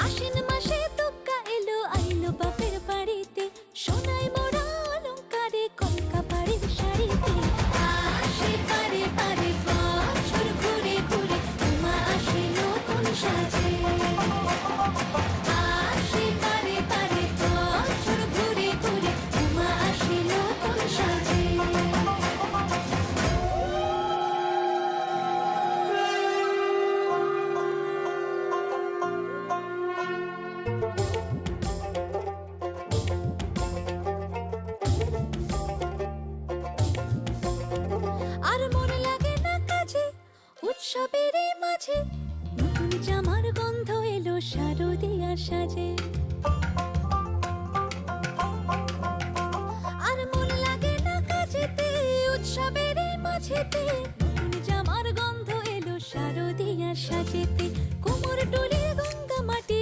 আশ্বিন মাসে দুগ্গা এলো আইলো বাপের বাড়িতে, সোনায় মোড়া অলংকারে কলকা বাড়ির শাড়িতে। আসে পারে পারে বছর ঘুরে ঘুরে, উমা আসে নতুন সাজে। আসে পারে পারে বছর ঘুরে ঘুরে, উমা আসে নতুন সাজে। আর মন লাগে না কাজে উৎসবের এই মাঝে, নতুন জামার গন্ধ এলো শারদিয়ার সাজে। আর মন লাগে না কাজেতে উৎসবের এই মাঝেতে, নতুন জামার গন্ধ এলো শারদিয়ার সাজেতে। কোমর ডোলে গঙ্গা মাটি